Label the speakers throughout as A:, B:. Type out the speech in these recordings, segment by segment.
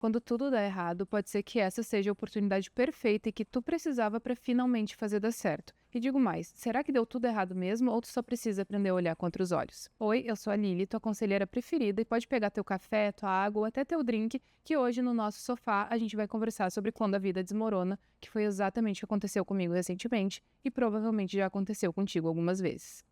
A: Quando tudo dá errado, pode ser que essa seja a oportunidade perfeita e que tu precisava para finalmente fazer dar certo. E digo mais, será que deu tudo errado mesmo ou tu só precisa aprender a olhar com outros olhos? Oi, eu sou a Lili, tua conselheira preferida e pode pegar teu café, tua água ou até teu drink, que hoje no nosso sofá a gente vai conversar sobre quando a vida desmorona, que foi exatamente o que aconteceu comigo recentemente e provavelmente já aconteceu contigo algumas vezes.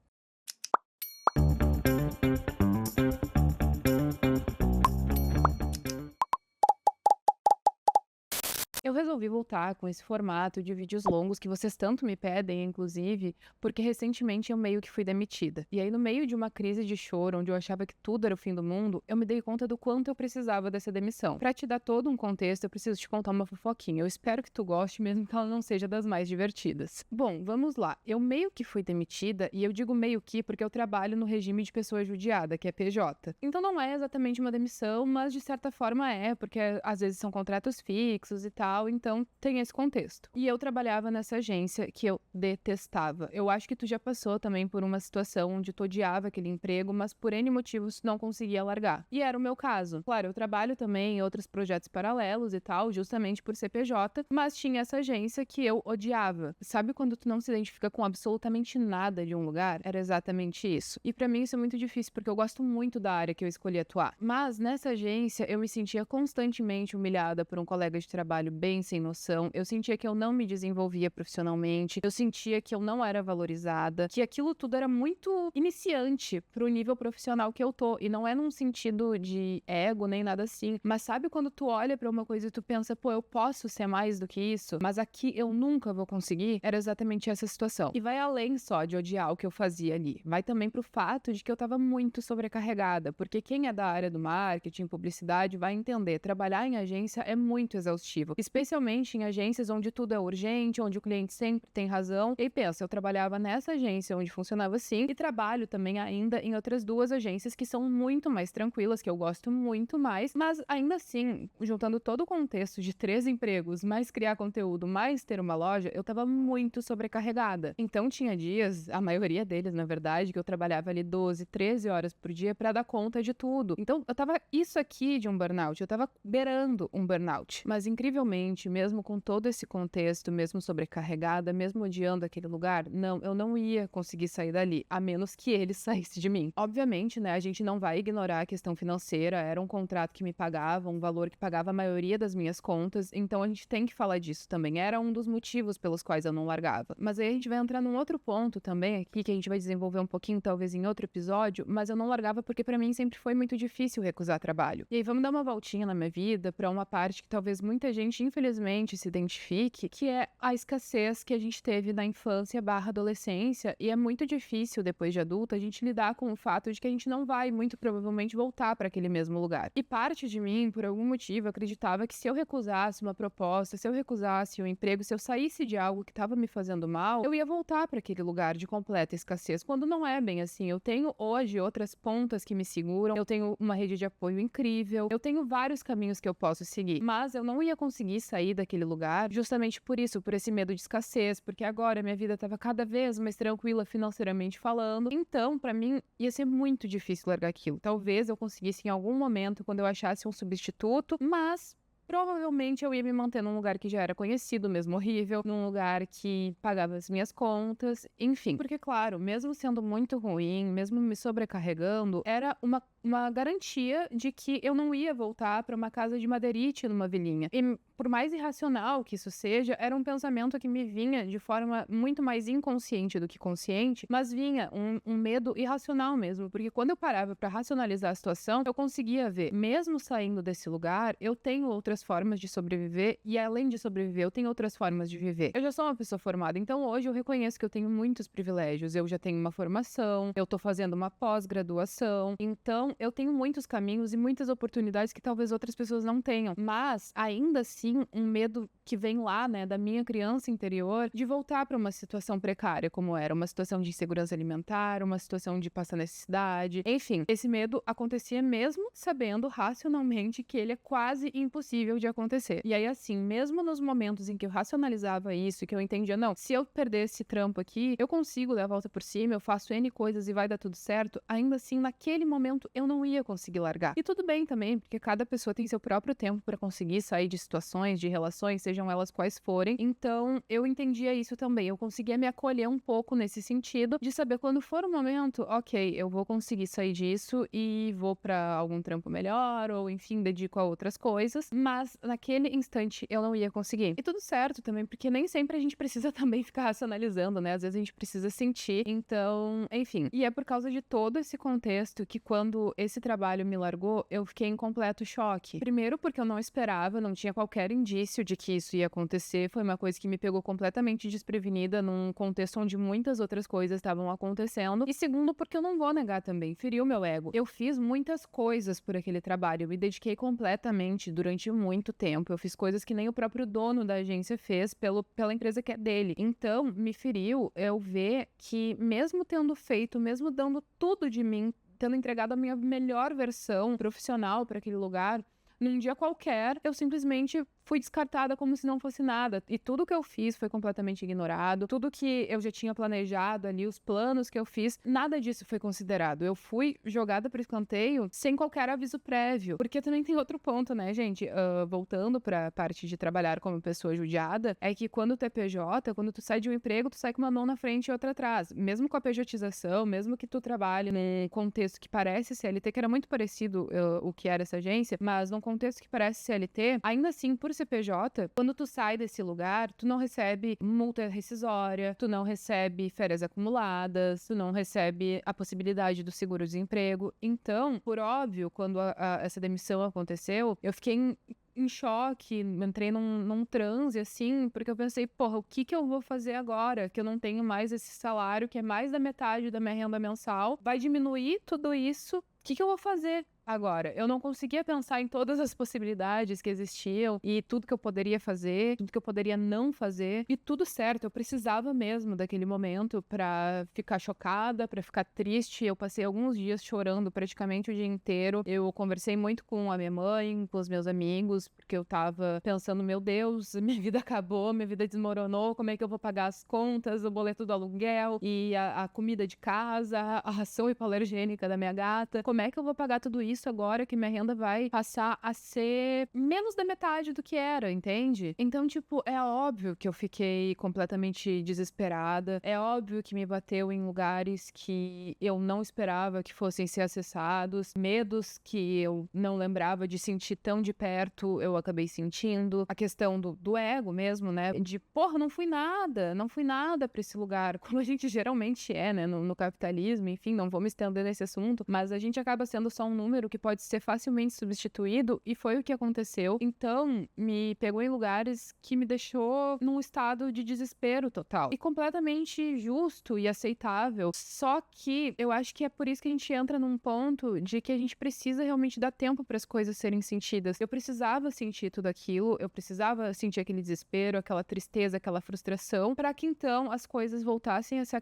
A: Eu resolvi voltar com esse formato de vídeos longos que vocês tanto me pedem, inclusive, porque recentemente eu meio que fui demitida. E aí, no meio de uma crise de choro, onde eu achava que tudo era o fim do mundo, eu me dei conta do quanto eu precisava dessa demissão. Pra te dar todo um contexto, eu preciso te contar uma fofoquinha. Eu espero que tu goste, mesmo que ela não seja das mais divertidas. Bom, vamos lá. Eu meio que fui demitida, e eu digo meio que porque eu trabalho no regime de pessoa judiada, que é PJ. Então não é exatamente uma demissão, mas de certa forma é, porque às vezes são contratos fixos e tal, então tem esse contexto. E eu trabalhava nessa agência que eu detestava. Eu acho que tu já passou também por uma situação onde tu odiava aquele emprego, mas por N motivos tu não conseguia largar. E era o meu caso. Claro, eu trabalho também em outros projetos paralelos e tal, justamente por CPJ, mas tinha essa agência que eu odiava. Sabe quando tu não se identifica com absolutamente nada de um lugar? Era exatamente isso. E pra mim isso é muito difícil, porque eu gosto muito da área que eu escolhi atuar. Mas nessa agência eu me sentia constantemente humilhada por um colega de trabalho bem sem noção, eu sentia que eu não me desenvolvia profissionalmente, eu sentia que eu não era valorizada, que aquilo tudo era muito iniciante pro nível profissional que eu tô, e não é num sentido de ego nem nada assim, mas sabe quando tu olha pra uma coisa e tu pensa, pô, eu posso ser mais do que isso, mas aqui eu nunca vou conseguir? Era exatamente essa situação. E vai além só de odiar o que eu fazia ali, vai também pro fato de que eu tava muito sobrecarregada, porque quem é da área do marketing, publicidade, vai entender, trabalhar em agência é muito exaustivo, especialmente em agências onde tudo é urgente, onde o cliente sempre tem razão. E pensa, eu trabalhava nessa agência onde funcionava assim e trabalho também ainda em outras duas agências que são muito mais tranquilas, que eu gosto muito mais, mas ainda assim, juntando todo o contexto de 3 empregos, mais criar conteúdo, mais ter uma loja, eu tava muito sobrecarregada. Então tinha dias, a maioria deles, na verdade, que eu trabalhava ali 12, 13 horas por dia pra dar conta de tudo. Então eu tava isso aqui de um burnout, eu tava beirando um burnout. Mas incrivelmente, mesmo com todo esse contexto, mesmo sobrecarregada, mesmo odiando aquele lugar, não, eu não ia conseguir sair dali, a menos que ele saísse de mim. Obviamente, né, a gente não vai ignorar a questão financeira, era um contrato que me pagava, um valor que pagava a maioria das minhas contas, então a gente tem que falar disso também, era um dos motivos pelos quais eu não largava. Mas aí a gente vai entrar num outro ponto também aqui, que a gente vai desenvolver um pouquinho, talvez em outro episódio, mas eu não largava porque pra mim sempre foi muito difícil recusar trabalho. E aí vamos dar uma voltinha na minha vida pra uma parte que talvez muita gente, infelizmente, se identifique, que é a escassez que a gente teve na infância barra adolescência, e é muito difícil, depois de adulta, a gente lidar com o fato de que a gente não vai, muito provavelmente, voltar para aquele mesmo lugar. E parte de mim, por algum motivo, acreditava que se eu recusasse uma proposta, se eu recusasse um emprego, se eu saísse de algo que estava me fazendo mal, eu ia voltar para aquele lugar de completa escassez, quando não é bem assim. Eu tenho hoje outras pontas que me seguram, eu tenho uma rede de apoio incrível, eu tenho vários caminhos que eu posso seguir, mas eu não ia conseguir sair daquele lugar justamente por isso, por esse medo de escassez, porque agora minha vida estava cada vez mais tranquila financeiramente falando. Então, pra mim, ia ser muito difícil largar aquilo. Talvez eu conseguisse em algum momento, quando eu achasse um substituto, mas provavelmente eu ia me manter num lugar que já era conhecido, mesmo horrível, num lugar que pagava as minhas contas, enfim. Porque, claro, mesmo sendo muito ruim, mesmo me sobrecarregando, era uma garantia de que eu não ia voltar para uma casa de madeirite numa vilinha. E por mais irracional que isso seja, era um pensamento que me vinha de forma muito mais inconsciente do que consciente, mas vinha um medo irracional mesmo, porque quando eu parava para racionalizar a situação, eu conseguia ver, mesmo saindo desse lugar, eu tenho outras formas de sobreviver e além de sobreviver, eu tenho outras formas de viver. Eu já sou uma pessoa formada, então hoje eu reconheço que eu tenho muitos privilégios. Eu já tenho uma formação, eu tô fazendo uma pós-graduação, então eu tenho muitos caminhos e muitas oportunidades que talvez outras pessoas não tenham. Mas, ainda assim, um medo que vem lá, né, da minha criança interior, de voltar para uma situação precária, como era uma situação de insegurança alimentar, uma situação de passar necessidade. Enfim, esse medo acontecia mesmo sabendo racionalmente que ele é quase impossível impossível de acontecer. E aí, assim, mesmo nos momentos em que eu racionalizava isso, que eu entendia, não, se eu perder esse trampo aqui, eu consigo dar a volta por cima, eu faço N coisas e vai dar tudo certo, ainda assim, naquele momento, eu não ia conseguir largar. E tudo bem também, porque cada pessoa tem seu próprio tempo pra conseguir sair de situações, de relações, sejam elas quais forem. Então, eu entendia isso também. Eu conseguia me acolher um pouco nesse sentido, de saber quando for o momento, ok, eu vou conseguir sair disso e vou pra algum trampo melhor, ou enfim, dedico a outras coisas, mas naquele instante eu não ia conseguir. E tudo certo também, porque nem sempre a gente precisa também ficar racionalizando, né? Às vezes a gente precisa sentir. Então, enfim. E é por causa de todo esse contexto que quando esse trabalho me largou, eu fiquei em completo choque. Primeiro porque eu não esperava, não tinha qualquer indício de que isso ia acontecer. Foi uma coisa que me pegou completamente desprevenida num contexto onde muitas outras coisas estavam acontecendo. E segundo, porque eu não vou negar também, feriu meu ego. Eu fiz muitas coisas por aquele trabalho, eu me dediquei completamente durante muito tempo. Eu fiz coisas que nem o próprio dono da agência fez pela empresa que é dele. Então, me feriu eu ver que mesmo tendo feito, mesmo dando tudo de mim, tendo entregado a minha melhor versão profissional para aquele lugar, num dia qualquer, eu simplesmente fui descartada como se não fosse nada. E tudo que eu fiz foi completamente ignorado. Tudo que eu já tinha planejado ali, os planos que eu fiz, nada disso foi considerado. Eu fui jogada para escanteio sem qualquer aviso prévio. Porque também tem outro ponto, né, gente? Voltando pra parte de trabalhar como pessoa judiada, é que quando tu é PJ, quando tu sai de um emprego, tu sai com uma mão na frente e outra atrás. Mesmo com a pejotização, mesmo que tu trabalhe num contexto que parece CLT, que era muito parecido o que era essa agência, mas num contexto que parece CLT, ainda assim, por CPJ, quando tu sai desse lugar, tu não recebe multa rescisória, tu não recebe férias acumuladas, tu não recebe a possibilidade do seguro-desemprego. Então, por óbvio, quando essa demissão aconteceu, eu fiquei em choque, entrei num transe, assim, porque eu pensei, porra, o que eu vou fazer agora? Que eu não tenho mais esse salário, que é mais da metade da minha renda mensal. Vai diminuir tudo isso? O que eu vou fazer agora? Eu não conseguia pensar em todas as possibilidades que existiam e tudo que eu poderia fazer, tudo que eu poderia não fazer. E tudo certo, eu precisava mesmo daquele momento pra ficar chocada, pra ficar triste. Eu passei alguns dias chorando praticamente o dia inteiro. Eu conversei muito com a minha mãe, com os meus amigos, porque eu tava pensando, meu Deus, minha vida acabou, minha vida desmoronou, como é que eu vou pagar as contas, o boleto do aluguel e a comida de casa, a ração hipoalergênica da minha gata? Como é que eu vou pagar tudo isso agora que minha renda vai passar a ser menos da metade do que era, entende? Então, tipo, é óbvio que eu fiquei completamente desesperada, é óbvio que me bateu em lugares que eu não esperava que fossem ser acessados, medos que eu não lembrava de sentir tão de perto, eu acabei sentindo, a questão do ego mesmo, né, de, porra, não fui nada pra esse lugar, como a gente geralmente é, né, no capitalismo, enfim, não vou me estender nesse assunto, mas a gente acaba sendo só um número que pode ser facilmente substituído, e foi o que aconteceu. Então, me pegou em lugares que me deixou num estado de desespero total. E completamente justo e aceitável. Só que eu acho que é por isso que a gente entra num ponto de que a gente precisa realmente dar tempo para as coisas serem sentidas. Eu precisava sentir tudo aquilo, eu precisava sentir aquele desespero, aquela tristeza, aquela frustração, para que então as coisas voltassem a se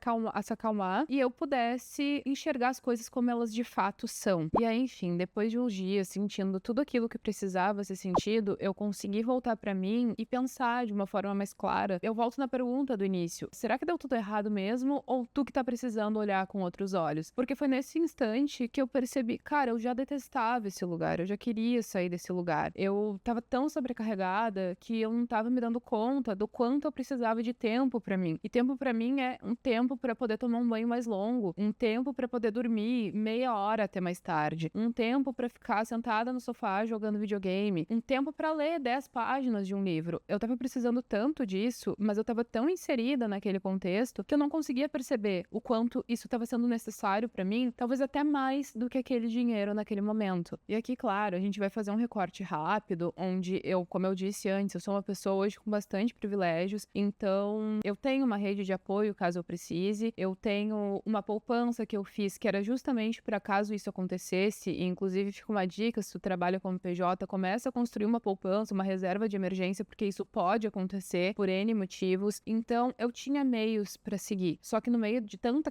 A: acalmar e eu pudesse enxergar as coisas como elas de fato são. E aí, enfim, depois de uns dias sentindo tudo aquilo que precisava ser sentido, eu consegui voltar pra mim e pensar de uma forma mais clara. Eu volto na pergunta do início: será que deu tudo errado mesmo? Ou tu que tá precisando olhar com outros olhos? Porque foi nesse instante que eu percebi, cara, eu já detestava esse lugar, eu já queria sair desse lugar. Eu tava tão sobrecarregada que eu não tava me dando conta do quanto eu precisava de tempo pra mim. E tempo pra mim é um tempo pra poder tomar um banho mais longo, um tempo pra poder dormir meia hora até mais tarde, um tempo pra ficar sentada no sofá jogando videogame, um tempo pra ler 10 páginas de um livro. Eu tava precisando tanto disso, mas eu tava tão inserida naquele contexto que eu não conseguia perceber o quanto isso tava sendo necessário pra mim, talvez até mais do que aquele dinheiro naquele momento. E aqui, claro, a gente vai fazer um recorte rápido, onde eu, como eu disse antes, eu sou uma pessoa hoje com bastante privilégios, então eu tenho uma rede de apoio caso eu precise, eu tenho uma poupança que eu fiz que era justamente para caso isso acontecesse inclusive fica uma dica, se tu trabalha como PJ, começa a construir uma poupança, uma reserva de emergência, porque isso pode acontecer por N motivos. Então, eu tinha meios pra seguir. Só que no meio de tanto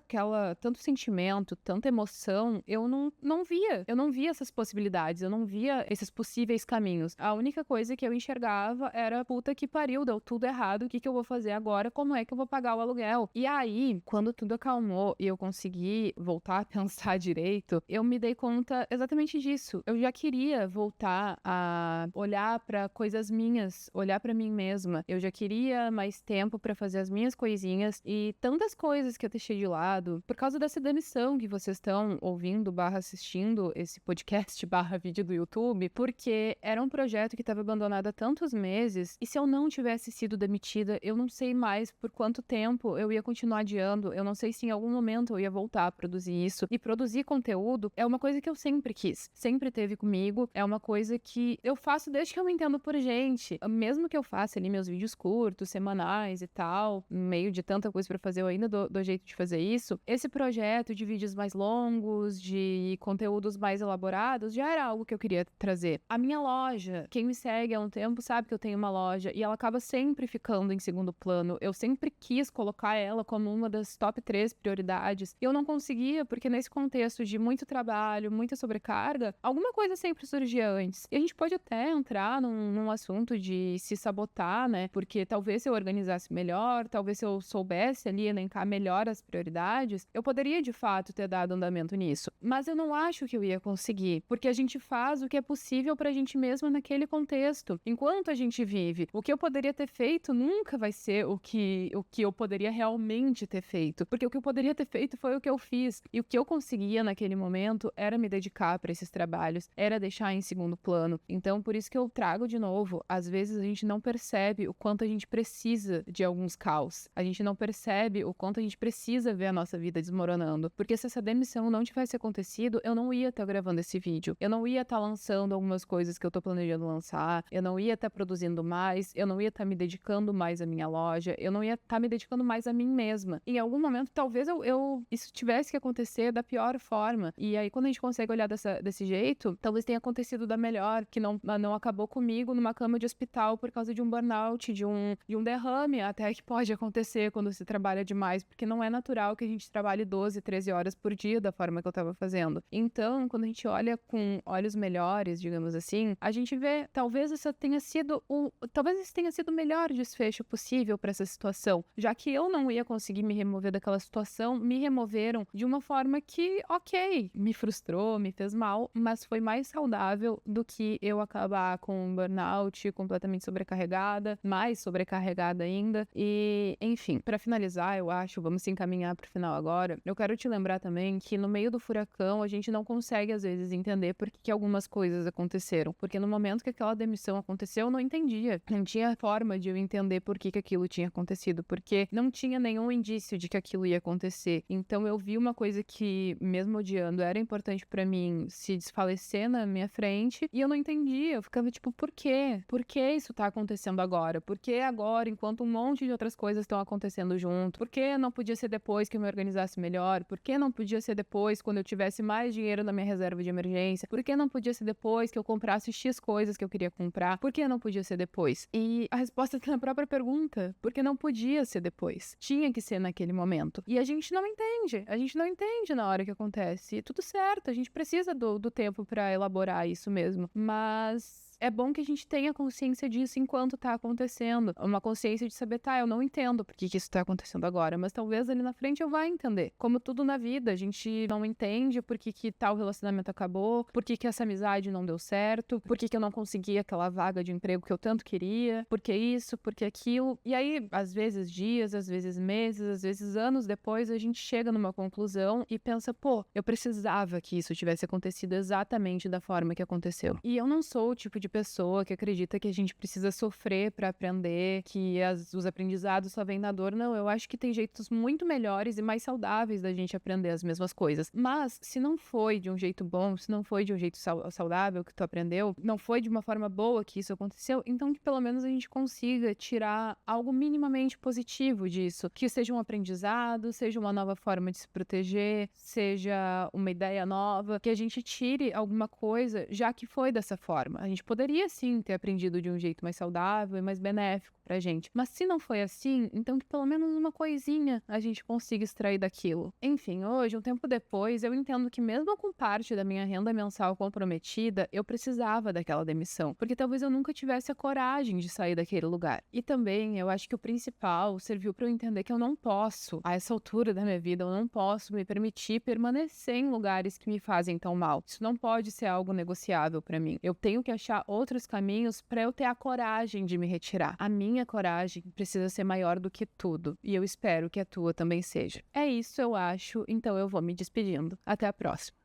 A: sentimento, tanta emoção, eu não via essas possibilidades, eu não via esses possíveis caminhos. A única coisa que eu enxergava era, puta que pariu, deu tudo errado, o que que eu vou fazer agora? Como é que eu vou pagar o aluguel? E aí, quando tudo acalmou e eu consegui voltar a pensar direito, eu me dei conta exatamente disso. Eu já queria voltar a olhar pra coisas minhas, olhar pra mim mesma. Eu já queria mais tempo pra fazer as minhas coisinhas e tantas coisas que eu deixei de lado por causa dessa demissão que vocês estão ouvindo assistindo esse podcast vídeo do YouTube, porque era um projeto que estava abandonado há tantos meses e se eu não tivesse sido demitida, eu não sei mais por quanto tempo eu ia continuar adiando, eu não sei se em algum momento eu ia voltar a produzir isso. E produzir conteúdo é uma coisa que eu sempre quis, sempre teve comigo, é uma coisa que eu faço desde que eu me entendo por gente. Mesmo que eu faça ali meus vídeos curtos, semanais e tal, no meio de tanta coisa pra fazer, eu ainda dou jeito de fazer isso. Esse projeto de vídeos mais longos, de conteúdos mais elaborados, já era algo que eu queria trazer. A minha loja, quem me segue há um tempo sabe que eu tenho uma loja e ela acaba sempre ficando em segundo plano. Eu sempre quis colocar ela como uma das top 3 prioridades e eu não conseguia porque nesse contexto de muito trabalho, muita sobrecarga, alguma coisa sempre surgia antes. E a gente pode até entrar num assunto de se sabotar, né? Porque talvez se eu organizasse melhor, talvez se eu soubesse ali elencar melhor as prioridades, eu poderia de fato ter dado andamento nisso. Mas eu não acho que eu ia conseguir, porque a gente faz o que é possível pra gente mesma naquele contexto. Enquanto a gente vive, o que eu poderia ter feito nunca vai ser o que eu poderia realmente ter feito, porque o que eu poderia ter feito foi o que eu fiz, e o que eu conseguia naquele momento era me dedicar pra esses trabalhos, era deixar em segundo plano. Então, por isso que eu trago de novo, às vezes a gente não percebe o quanto a gente precisa de alguns caos, a gente não percebe o quanto a gente precisa ver a nossa vida desmoronando, porque se essa demissão não tivesse acontecido, eu não ia estar gravando esse vídeo, eu não ia estar lançando algumas coisas que eu tô planejando lançar, eu não ia estar produzindo mais, eu não ia estar me dedicando mais à minha loja, eu não ia estar me dedicando mais a mim mesma. Em algum momento, talvez isso tivesse que acontecer da pior forma. E aí, quando a gente consegue olhar desse jeito, talvez tenha acontecido da melhor, que não acabou comigo numa cama de hospital por causa de um burnout, de um derrame, até que pode acontecer quando se trabalha demais, porque não é natural que a gente trabalhe 12, 13 horas por dia da forma que eu tava fazendo. Então, quando a gente olha com olhos melhores, digamos assim, a gente vê, talvez esse tenha sido o melhor desfecho possível para essa situação, já que eu não ia conseguir me remover daquela situação, me removeram de uma forma que, ok, me frustrou, me fez mal, mas foi mais saudável do que eu acabar com um burnout, completamente sobrecarregada, mais sobrecarregada ainda. E, enfim, para finalizar, eu acho, vamos se encaminhar pro final agora, eu quero te lembrar também que no meio do furacão a gente não consegue às vezes entender por que algumas coisas aconteceram, porque no momento que aquela demissão aconteceu, eu não entendia, não tinha forma de eu entender por que aquilo tinha acontecido, porque não tinha nenhum indício de que aquilo ia acontecer. Então eu vi uma coisa que, mesmo odiando, era importante pra mim se desfalecer na minha frente, e eu não entendia, eu ficava tipo, por quê? Por que isso tá acontecendo agora? Por que agora, enquanto um monte de outras coisas estão acontecendo junto? Por que não podia ser depois que eu me organizasse melhor? Por que não podia ser depois quando eu tivesse mais dinheiro na minha reserva de emergência? Por que não podia ser depois que eu comprasse X coisas que eu queria comprar? Por que não podia ser depois? E a resposta tá na própria pergunta, porque não podia ser depois. Tinha que ser naquele momento. E a gente não entende na hora que acontece. E tudo certo, a gente precisa do tempo pra elaborar isso mesmo. Mas é bom que a gente tenha consciência disso enquanto tá acontecendo. Uma consciência de saber, tá, eu não entendo por que isso tá acontecendo agora, mas talvez ali na frente eu vá entender. Como tudo na vida, a gente não entende por que tal relacionamento acabou, por que essa amizade não deu certo, por que eu não consegui aquela vaga de emprego que eu tanto queria, por que isso, por que aquilo. E aí, às vezes dias, às vezes meses, às vezes anos depois, a gente chega numa conclusão e pensa, pô, eu precisava que isso tivesse acontecido exatamente da forma que aconteceu. E eu não sou o tipo de pessoa que acredita que a gente precisa sofrer para aprender, que os aprendizados só vêm na dor. Não, eu acho que tem jeitos muito melhores e mais saudáveis da gente aprender as mesmas coisas. Mas, se não foi de um jeito bom, se não foi de um jeito saudável que tu aprendeu, não foi de uma forma boa que isso aconteceu, então que pelo menos a gente consiga tirar algo minimamente positivo disso. Que seja um aprendizado, seja uma nova forma de se proteger, seja uma ideia nova, que a gente tire alguma coisa, já que foi dessa forma. A gente poderia sim ter aprendido de um jeito mais saudável e mais benéfico pra gente. Mas se não foi assim, então que pelo menos uma coisinha a gente consiga extrair daquilo. Enfim, hoje, um tempo depois, eu entendo que mesmo com parte da minha renda mensal comprometida, eu precisava daquela demissão, porque talvez eu nunca tivesse a coragem de sair daquele lugar. E também, eu acho que o principal serviu para eu entender que eu não posso, a essa altura da minha vida, eu não posso me permitir permanecer em lugares que me fazem tão mal. Isso não pode ser algo negociável para mim. Eu tenho que achar outros caminhos para eu ter a coragem de me retirar. A minha coragem precisa ser maior do que tudo, e eu espero que a tua também seja. É isso, eu acho, então eu vou me despedindo. Até a próxima.